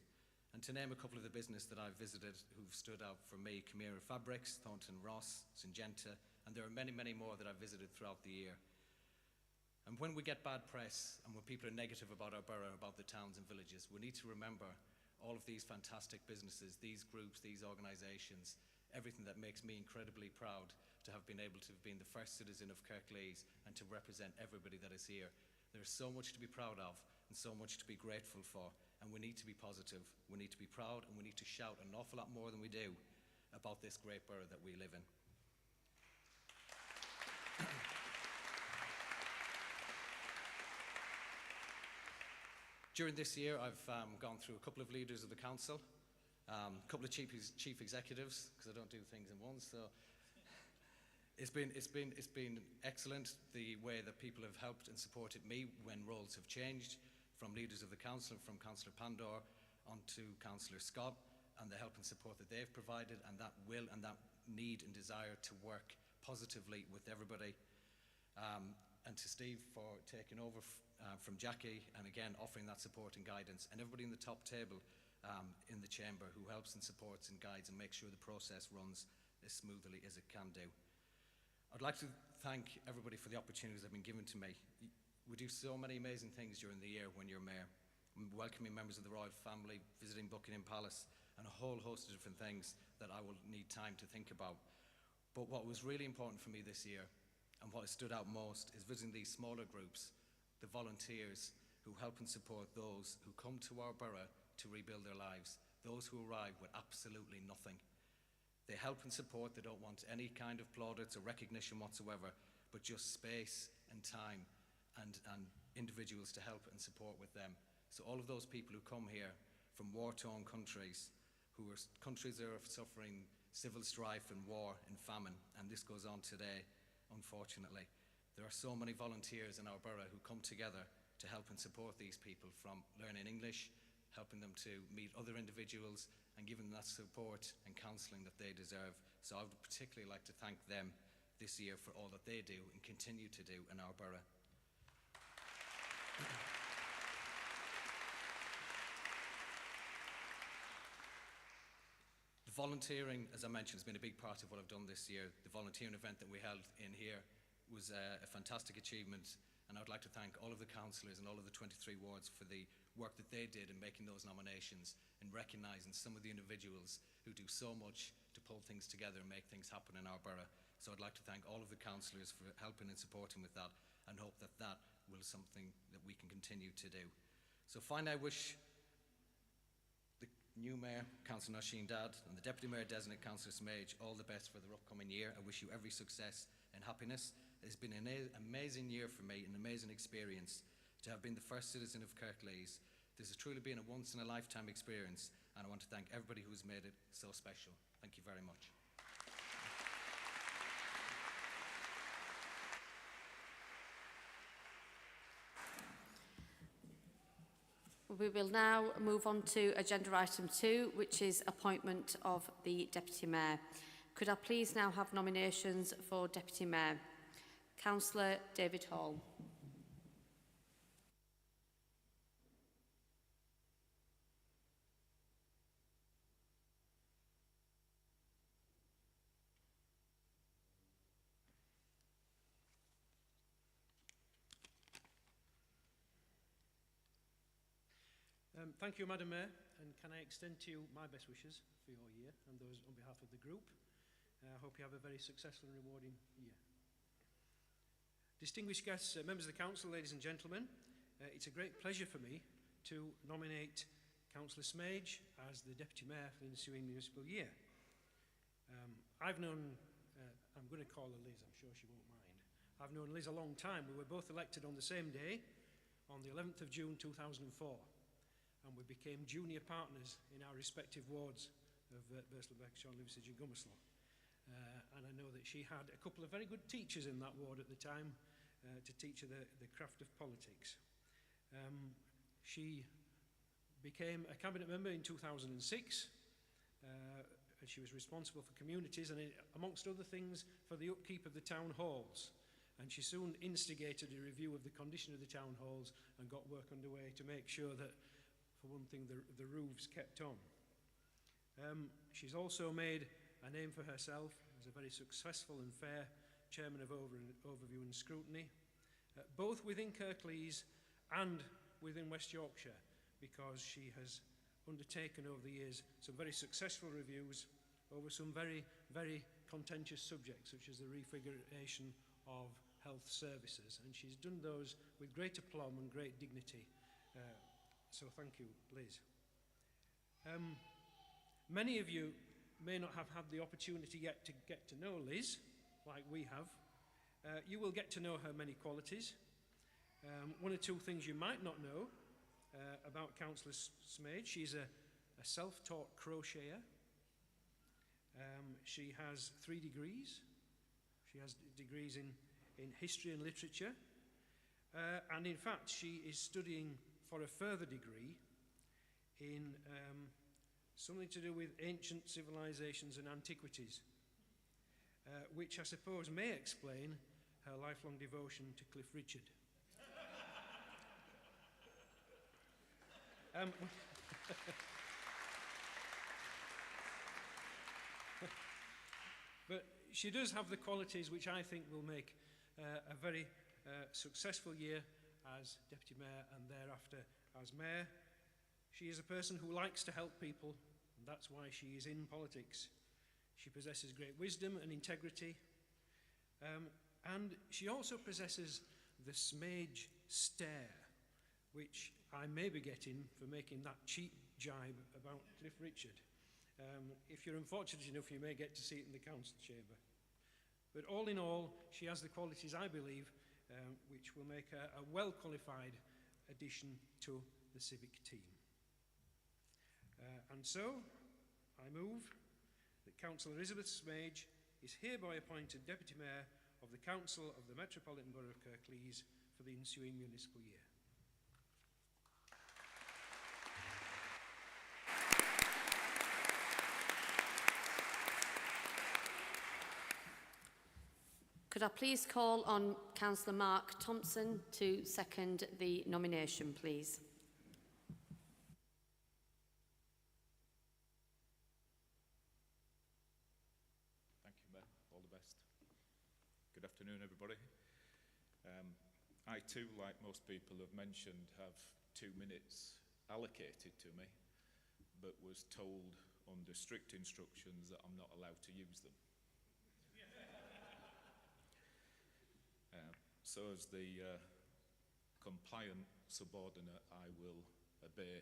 and to name a couple of the business that I've visited who've stood out for me, Chimera Fabrics, Thornton Ross, Syngenta, and there are many, many more that I've visited throughout the year. And when we get bad press and when people are negative about our borough, about the towns and villages, we need to remember all of these fantastic businesses, these groups, these organisations, everything that makes me incredibly proud to have been able to have been the first citizen of Kirklees and to represent everybody that is here. There is so much to be proud of and so much to be grateful for, and we need to be positive, we need to be proud, and we need to shout an awful lot more than we do about this great borough that we live in. During this year, I've gone through a couple of leaders of the council, a couple of chief executives, because I don't do things in one. So it's been excellent the way that people have helped and supported me when roles have changed, from leaders of the council, from Councillor Pandor onto Councillor Scott, and the help and support that they've provided, and that will and that need and desire to work positively with everybody. And to Steve for taking over from Jackie, and again offering that support and guidance, and everybody in the top table in the chamber who helps and supports and guides and makes sure the process runs as smoothly as it can do. I'd like to thank everybody for the opportunities that have been given to me. We do so many amazing things during the year when you're mayor. Welcoming members of the royal family, visiting Buckingham Palace, and a whole host of different things that I will need time to think about. But what was really important for me this year, And what has stood out most is visiting these smaller groups, the volunteers who help and support those who come to our borough to rebuild their lives, those who arrive with absolutely nothing. They help and support. They don't want any kind of plaudits or recognition whatsoever, but just space and time and individuals to help and support with them. So all of those people who come here from war-torn countries, countries that are suffering civil strife and war and famine, and this goes on today, unfortunately. There are so many volunteers in our borough who come together to help and support these people, from learning English, helping them to meet other individuals, and giving them that support and counselling that they deserve. So I would particularly like to thank them this year for all that they do and continue to do in our borough. Volunteering, as I mentioned, has been a big part of what I've done this year. The volunteering event that we held in here was a fantastic achievement, and I would like to thank all of the councillors and all of the 23 wards for the work that they did in making those nominations and recognising some of the individuals who do so much to pull things together and make things happen in our borough. So I'd like to thank all of the councillors for helping and supporting with that, and hope that that will be something that we can continue to do. So finally, I wish the new Mayor, Councillor Nosheen Dad, and the Deputy Mayor Designate, Councillor Smage, all the best for their upcoming year. I wish you every success and happiness. It's been an amazing year for me, an amazing experience to have been the first citizen of Kirklees. This has truly been a once-in-a-lifetime experience, and I want to thank everybody who's made it so special. Thank you very much. We will now move on to agenda item 2, which is appointment of the Deputy Mayor. Could I please now have nominations for Deputy Mayor? Councillor David Hall. Thank you, Madam Mayor, and can I extend to you my best wishes for your year and those on behalf of the group. I hope you have a very successful and rewarding year. Distinguished guests, members of the Council, ladies and gentlemen, it's a great pleasure for me to nominate Councillor Smage as the Deputy Mayor for the ensuing municipal year. I've known, I'm going to call her Liz, I'm sure she won't mind. I've known Liz a long time. We were both elected on the same day, on the 11th of June 2004. And we became junior partners in our respective wards of Bursley, Beckshore, Liversedge and Gomerslow. And I know that she had a couple of very good teachers in that ward at the time to teach her the craft of politics. She became a cabinet member in 2006, and she was responsible for communities and, amongst other things, for the upkeep of the town halls. And she soon instigated a review of the condition of the town halls and got work underway to make sure that, for one thing, the roofs kept on. She's also made a name for herself as a very successful and fair chairman of Overview and Scrutiny, both within Kirklees and within West Yorkshire, because she has undertaken over the years some very successful reviews over some very, very contentious subjects, such as the refiguration of health services. And she's done those with great aplomb and great dignity. So thank you, Liz. Many of you may not have had the opportunity yet to get to know Liz, like we have. You will get to know her many qualities. One or two things you might not know about Councillor Smage: she's a self-taught crocheter. She has 3 degrees. She has degrees in history and literature. And in fact, she is studying for a further degree in something to do with ancient civilizations and antiquities, which I suppose may explain her lifelong devotion to Cliff Richard. But she does have the qualities which I think will make a very successful year as Deputy Mayor and thereafter as Mayor. She is a person who likes to help people, and that's why she is in politics. She possesses great wisdom and integrity. And she also possesses the smage stare, which I may be getting for making that cheap jibe about Cliff Richard. If you're unfortunate enough, you may get to see it in the council chamber. But all in all, she has the qualities, I believe, which will make her a well-qualified addition to the civic team. And so, I move that Councillor Elizabeth Smage is hereby appointed Deputy Mayor of the Council of the Metropolitan Borough of Kirklees for the ensuing municipal year. Could I please call on Councillor Mark Thompson to second the nomination, please? Thank you, Mayor. All the best. Good afternoon, everybody. I too, like most people have mentioned, have 2 minutes allocated to me, but was told under strict instructions that I'm not allowed to use them. So as the compliant subordinate, I will obey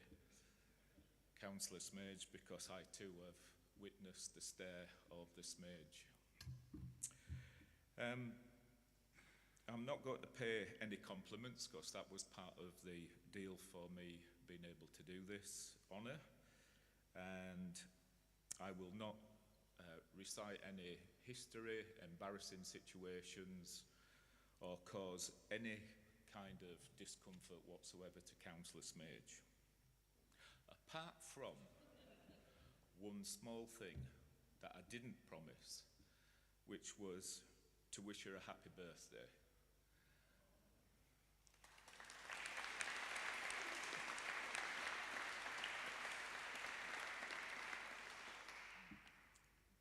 Councillor Smage, because I too have witnessed the stare of the Smage. I'm not going to pay any compliments, because that was part of the deal for me being able to do this honour, and I will not recite any history, embarrassing situations, or cause any kind of discomfort whatsoever to Councillor Smage. Apart from one small thing that I didn't promise, which was to wish her a happy birthday.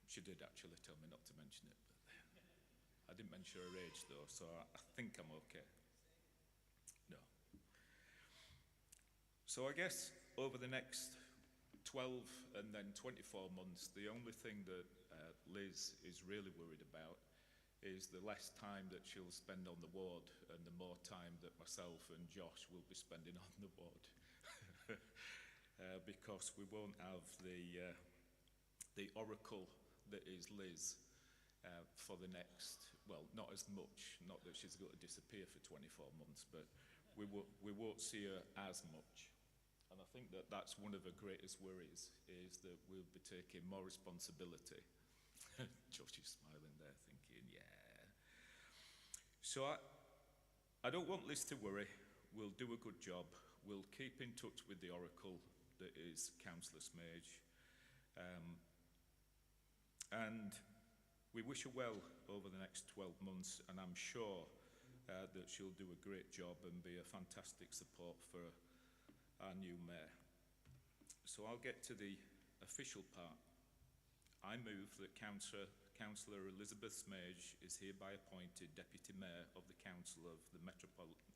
She did actually tell me not to mention it, but I didn't mention her age though, so I think I'm okay. No. So I guess over the next 12 and then 24 months, the only thing that Liz is really worried about is the less time that she'll spend on the ward and the more time that myself and Josh will be spending on the ward. Because we won't have the oracle that is Liz for the next, well, not as much, not that she's going to disappear for 24 months, but we won't see her as much. And I think that that's one of her greatest worries, is that we'll be taking more responsibility. Josh is smiling there thinking, yeah. So I don't want Liz to worry. We'll do a good job. We'll keep in touch with the oracle that is Councillor Smage. And we wish her well over the next 12 months, and I'm sure that she'll do a great job and be a fantastic support for our new mayor. So I'll get to the official part. I move that Councillor Elizabeth Smage is hereby appointed Deputy Mayor of the Council of the Metropolitan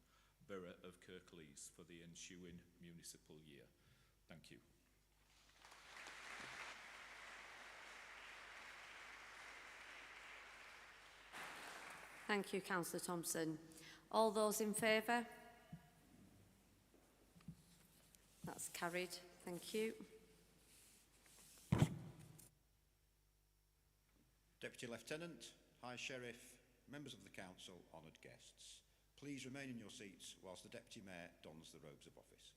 Borough of Kirklees for the ensuing municipal year. Thank you. Thank you, Councillor Thompson. All those in favour? That's carried. Thank you. Deputy Lieutenant, High Sheriff, members of the Council, honoured guests, please remain in your seats whilst the Deputy Mayor dons the robes of office.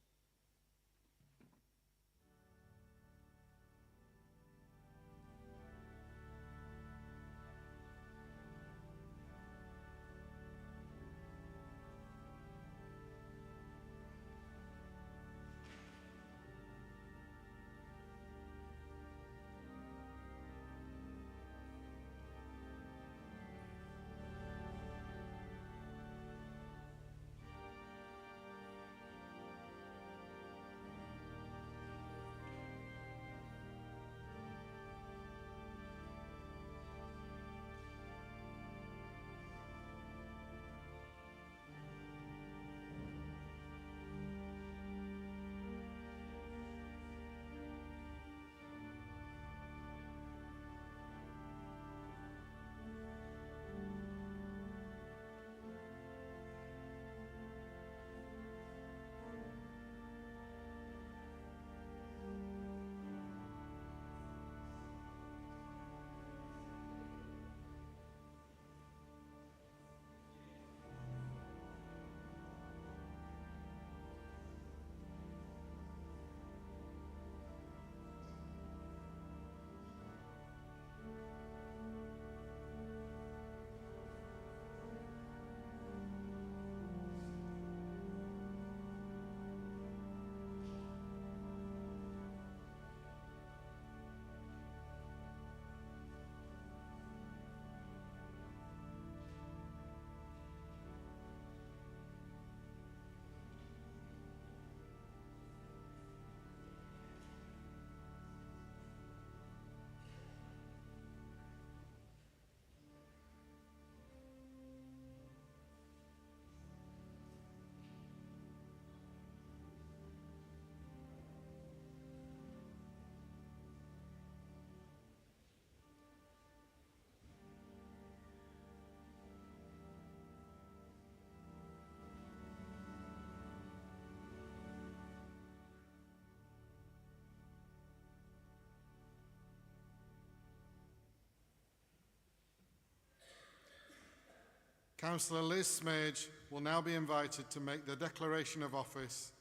Councillor Liz Smage will now be invited to make the declaration of office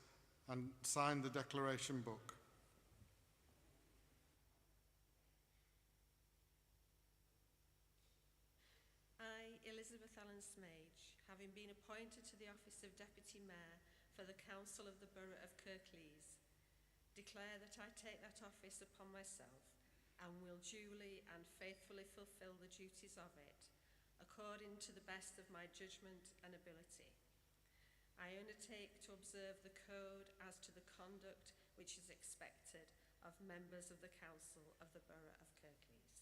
and sign the declaration book. I, Elizabeth Allen Smage, having been appointed to the office of Deputy Mayor for the Council of the Borough of Kirklees, declare that I take that office upon myself and will duly and faithfully fulfil the duties of it, according to the best of my judgment and ability. I undertake to observe the code as to the conduct which is expected of members of the Council of the Borough of Kirklees.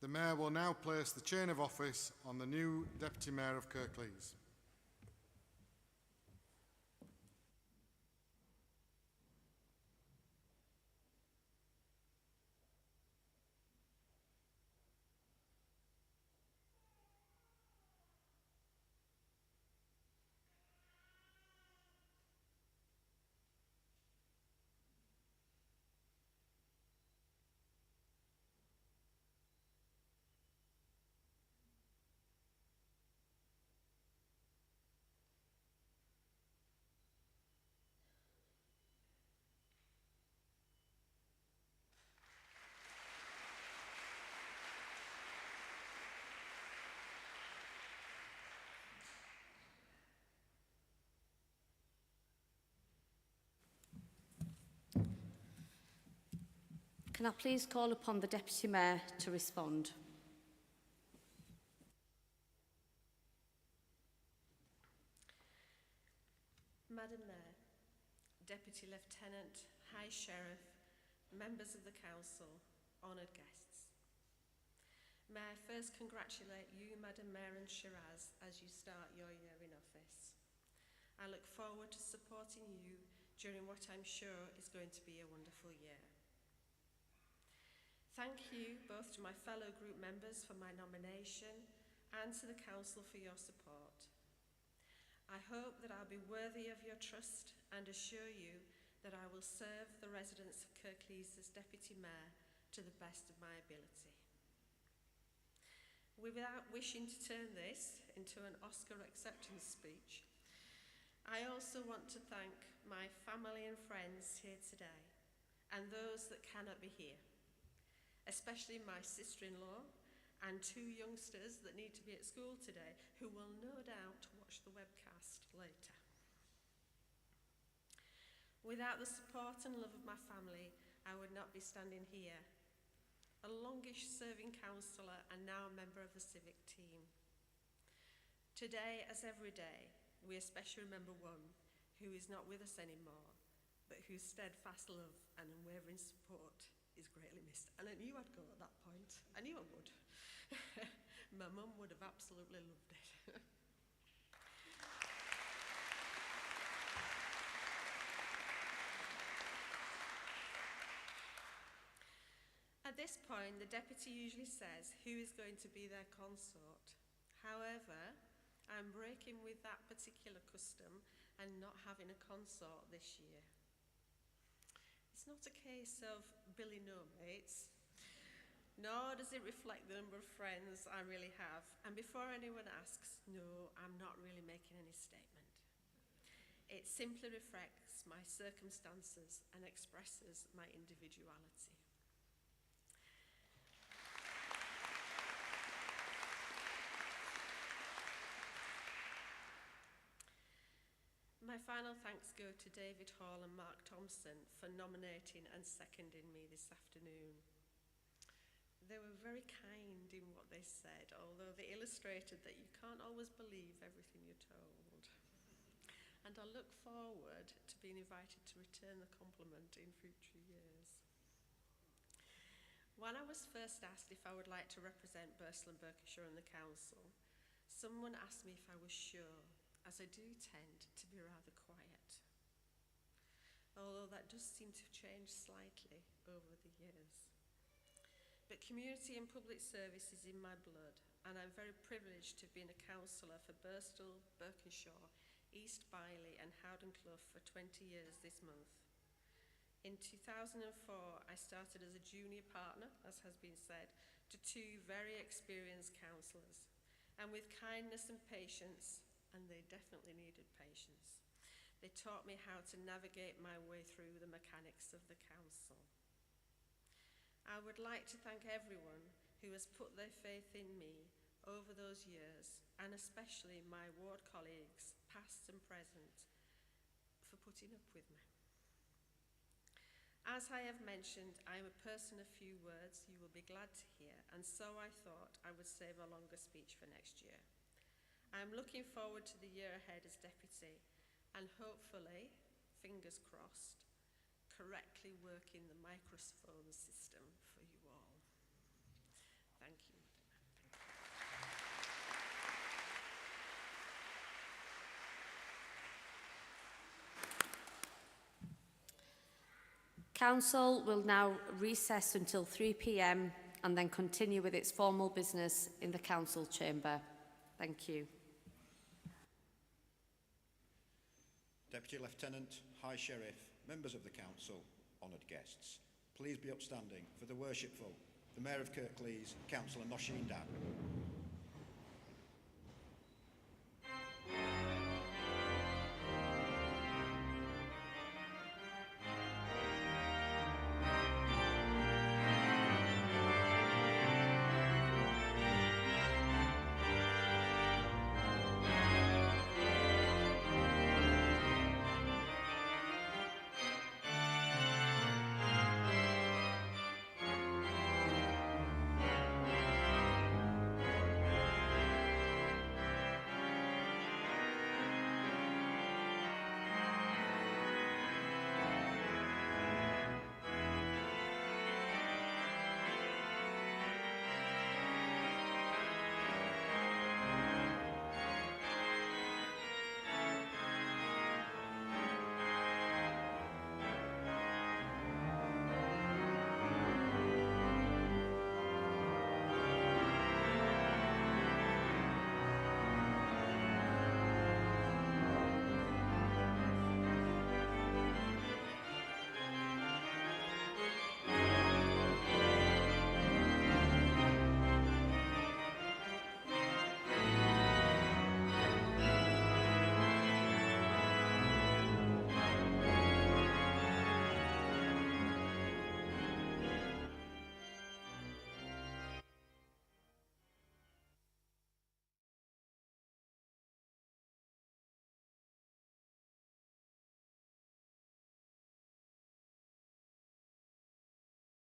The Mayor will now place the chain of office on the new Deputy Mayor of Kirklees. Can I please call upon the Deputy Mayor to respond? Madam Mayor, Deputy Lieutenant, High Sheriff, members of the Council, honoured guests. May I first congratulate you, Madam Mayor and Shiraz, as you start your year in office. I look forward to supporting you during what I'm sure is going to be a wonderful year. Thank you both to my fellow group members for my nomination and to the Council for your support. I hope that I'll be worthy of your trust and assure you that I will serve the residents of Kirklees as Deputy Mayor to the best of my ability. Without wishing to turn this into an Oscar acceptance speech, I also want to thank my family and friends here today and those that cannot be here, especially my sister-in-law and two youngsters that need to be at school today who will no doubt watch the webcast later. Without the support and love of my family, I would not be standing here, a longish serving councillor and now a member of the civic team. Today, as every day, we especially remember one who is not with us anymore, but whose steadfast love and unwavering support is greatly missed. And I knew I'd go at that point. I knew I would. My mum would have absolutely loved it. At this point, the deputy usually says who is going to be their consort. However, I'm breaking with that particular custom and not having a consort this year. It's not a case of Billy no mates, nor does it reflect the number of friends I really have. And before anyone asks, no, I'm not really making any statement. It simply reflects my circumstances and expresses my individuality. My final thanks go to David Hall and Mark Thompson for nominating and seconding me this afternoon. They were very kind in what they said, although they illustrated that you can't always believe everything you're told. And I look forward to being invited to return the compliment in future years. When I was first asked if I would like to represent Bristol and Berkshire in the council, someone asked me if I was sure, as I do tend to be rather quiet. Although that does seem to have changed slightly over the years. But community and public service is in my blood, and I'm very privileged to have been a councillor for Bristol, Berkshire, East Byley and Howden Clough for 20 years this month. In 2004, I started as a junior partner, as has been said, to two very experienced councillors. And with kindness and patience, and they definitely needed patience, they taught me how to navigate my way through the mechanics of the council. I would like to thank everyone who has put their faith in me over those years, and especially my ward colleagues, past and present, for putting up with me. As I have mentioned, I am a person of few words you will be glad to hear, and so I thought I would save a longer speech for next year. I am looking forward to the year ahead as deputy, and hopefully, fingers crossed, correctly working the microphone system for you all. Thank you. Council will now recess until 3 p.m. and then continue with its formal business in the council chamber. Thank you. Deputy Lieutenant, High Sheriff, members of the council, honoured guests, please be upstanding for the worshipful, the Mayor of Kirklees, Councillor Nosheen Dad.